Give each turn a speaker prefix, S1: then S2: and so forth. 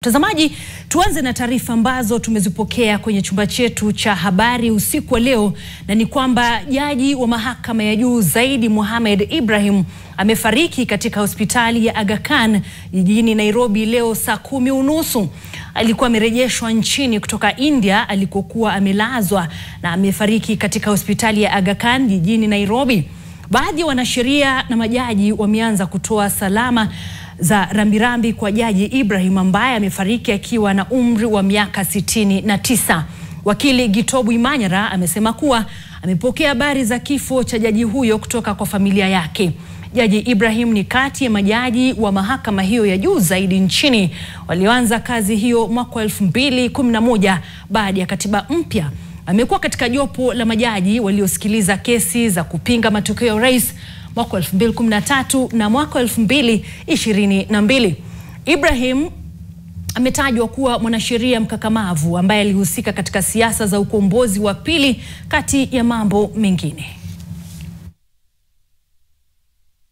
S1: Mtazamaji, tuanze na taarifa ambazo tumezipokea kwenye chumba chetu cha habari usiku wa leo, na ni kwamba jaji wa mahakama ya juu zaidi Mohamed Ibrahim amefariki katika hospitali ya Aga Khan jijini Nairobi leo saa 10:30. Alikuwa amerejeshwa nchini kutoka India alikokuwa amelazwa na amefariki katika hospitali ya Aga Khan jijini Nairobi. Baadhi ya wanasheria na majaji wameanza kutoa salama za rambirambi kwa jaji Ibrahim ambaye amefariki akiwa na umri wa miaka 69. Wakili Gitobu Imanyara amesema kuwa amepokea habari za kifo cha jaji huyo kutoka kwa familia yake. Jaji Ibrahim ni kati ya majaji wa mahakama hiyo ya juu zaidi nchini walioanza kazi hiyo mwaka 2011 baada ya katiba mpya. Amekuwa katika jopo la majaji waliosikiliza kesi za kupinga matokeo ya urais mwaka 2013 na mwaka 2022. Ibrahim ametajwa kuwa mwanasheria mkakamavu ambaye alihusika katika siasa za ukombozi wa pili kati ya mambo mengine.